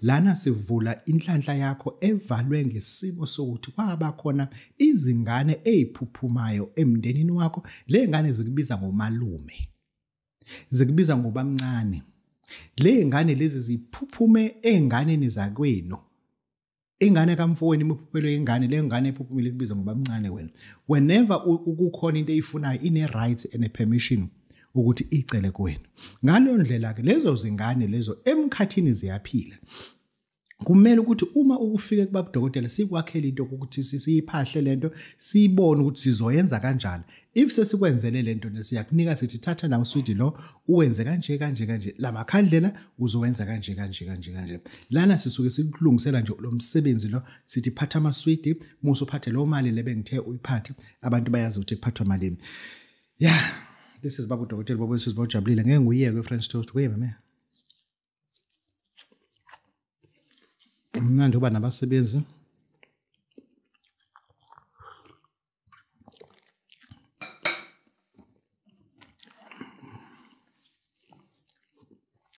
lana sivula inhlanhla yakho evalwe ngesimo sokuthi kwaba khona izingane eziphuphumayo emndenini wakho. Le ngane zikubiza ngomalume, zikubiza ngobamncane. Le ngane lezi ziphuphume enganeni zakwenu. Ingane kamfowenu imiphuphelo yengane, le ngane ephuphumile kubiza ngobamncane wena. Whenever ukukhona into eyifunayo ine right and a permission ukuthi icele kuwena. Ngaleyo ndlela ke lezo zingane lezo emkhathini ziyaphila. Kumele ukuthi uma ukufike kuba udokotela sikwakhela into ukuthi sisiphahle lento, sibone ukuthi sizoyenza kanjani. If sesikwenzele lento lesiyakunika sithi thatha nawo sweet lo uwenze kanje kanje kanje, la makhandlela uzowenza kanje kanje kanje kanje. Lana sisuke sikulungisela nje lo msebenzi lo, sithi phatha ama sweet, musu phathe lo mali lebengithe uyiphathe, abantu bayazi ukuthi kuphathwa malini. Yeah, this is baba udokotela Bobo Sibojabulile. Ngeke nguyeke French toast kuye mama. Mnandi uba nabasebenzi